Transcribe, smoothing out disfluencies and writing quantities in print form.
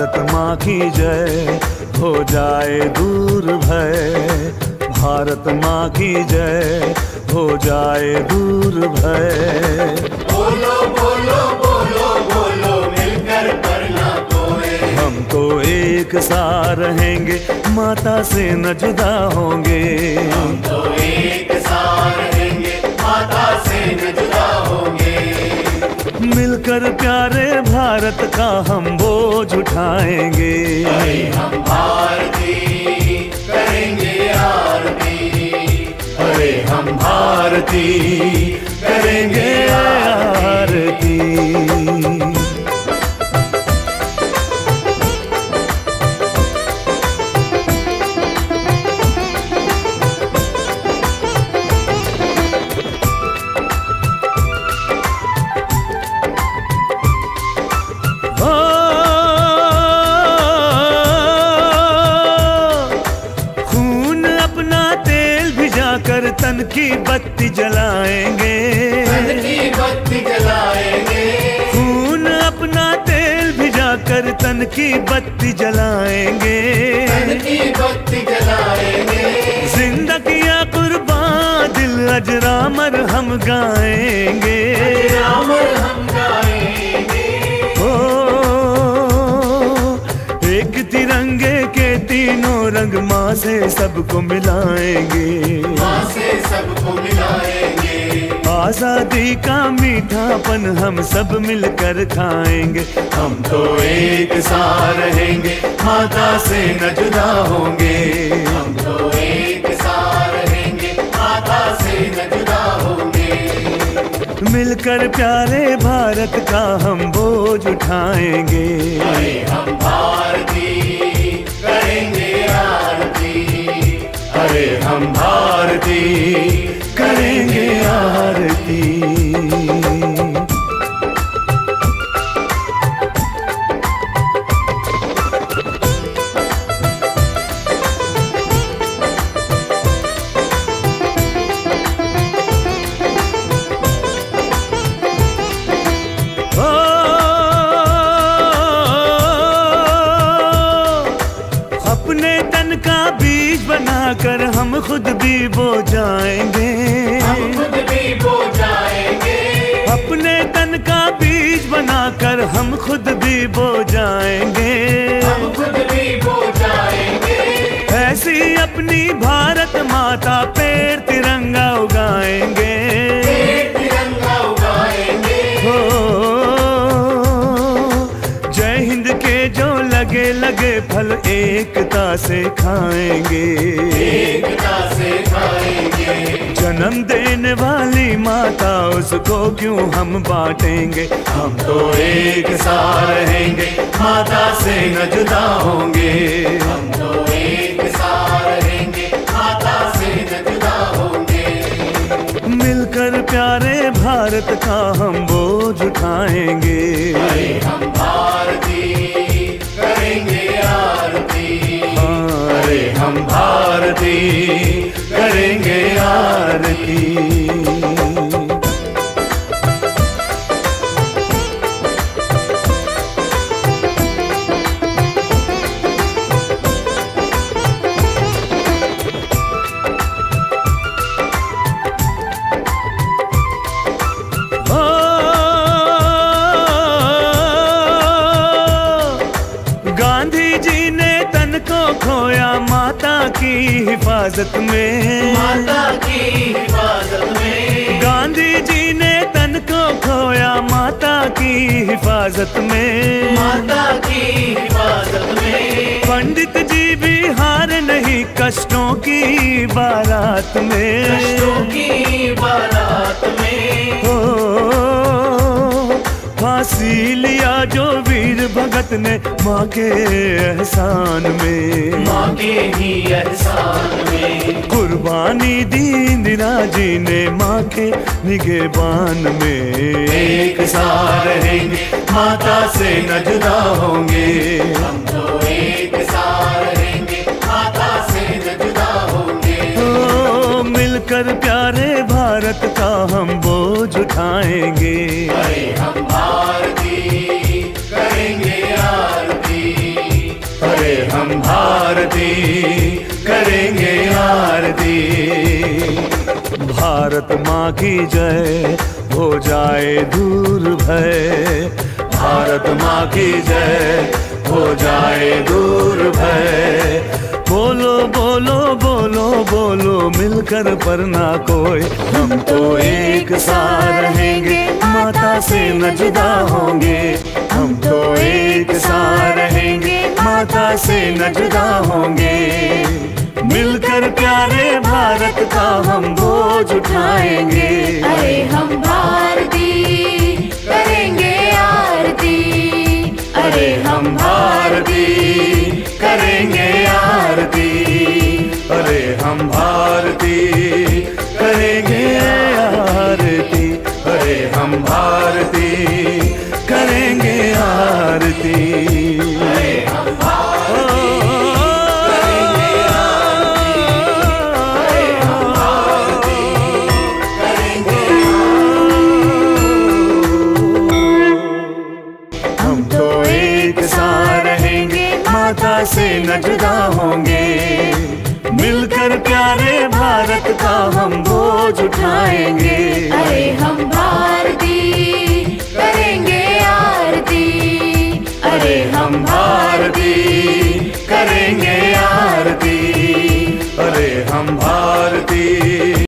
भारत माँ की जय, हो जाए दूर भय। भारत माँ की जय, हो जाए दूर भय। बोलो बोलो बोलो बोलो मिलकर पर ना कोई। हम तो एक सा रहेंगे, माता से न जुदा होंगे। हम तो एक सा रहेंगे, माता से न जुदा होंगे। मिलकर प्यारे भारत का हम बोझ उठाएंगे। अरे हम भारती करेंगे आरती। अरे हम भारती करेंगे आरती। तन की बत्ती जलाएंगे, तन की बत्ती जलाएंगे। खून अपना तेल भिजाकर तन की बत्ती जलाएंगे। तन की बत्ती जलाएंगे। जिंदा किया कुर्बान दिल अजरामर हम गाएंगे। अजरामर हम गाएंगे। ओ एक तिरंगे के तीनों रंग माँ से सबको मिलाएंगे। माँ से सबको मिलाएंगे। आजादी का मीठापन हम सब मिलकर खाएंगे। हम तो एक सा रहेंगे, माता से न जुदा होंगे। हम तो एक सा रहेंगे, माता से न जुदा होंगे। मिलकर प्यारे भारत का हम बोझ उठाएंगे। अरे हम भारती करेंगे आरती। अरे हम भारती करेंगे आरती। बनाकर हम खुद भी बो जाएंगे। हम खुद भी बो जाएंगे। अपने तन का बीज बनाकर हम खुद भी बो जाएंगे। हम खुद भी बो जाएंगे। ऐसी अपनी भारत माता पेड़ तिरंगा उगाएंगे। पेड़ तिरंगा उगाएंगे। हो जय हिंद के जो लगे लगे फल एकता से खाएंगे। एकता से खाएंगे। जन्म देने वाली माता उसको क्यों हम बांटेंगे। हम तो एक सा रहेंगे, माता से न जुदा होंगे। हम तो एक सा रहेंगे, माता से न जुदा होंगे। मिलकर प्यारे भारत का हम बोझ उठाएंगे। अरे हम भारती करेंगे आरती। अरे हम भारती करेंगे आरती। खोया माता की हिफाजत में। माता की हिफाजत में। गांधी जी ने तन को खोया माता की हिफाजत में। माता की हिफाजत में। पंडित जी भी हार नहीं कष्टों की बारात में। कष्टों की बारात में। हो फांसी लिया जो वीर भगत ने माँ के एहसान में। माँ के ही एहसान में। कुर्बानी दी इंदिरा जी ने माँ के निगहबान में। एक सा रहेंगे, माता से न जुदा होंगे। हम तो एक सा रहेंगे, माता से न जुदा होंगे। ओ मिलकर प्यारे भारत का हम बोझ उठाएंगे। अरे हम भारती करेंगे आरती। भारत माँ की जय, हो जाए दूर भय। भारत माँ की जय, हो जाए दूर भय। बोलो बोलो बोलो बोलो मिलकर पर ना कोई, हम तो एक साथ रहेंगे, माता से न जुदा होंगे। हम तो एक साथ रहेंगे, माता से न जुदा होंगे। मिलकर प्यारे भारत का हम बोझ उठाएंगे। अरे हम भारती करेंगे आरती, अरे हम भारती करेंगे आरती। अरे हम भारती करेंगे आरती। अरे हम भारती करेंगे आरती। अरे हम भारती करेंगे आरती। अरे हम भारती करेंगे आरती। हम तो एक साथ रहेंगे, माता से न जुदा होंगे। मिलकर प्यारे भारत का हम बोझ उठाएंगे। अरे हम भारती करेंगे आरती। अरे हम भारती करेंगे आरती। अरे हम भारती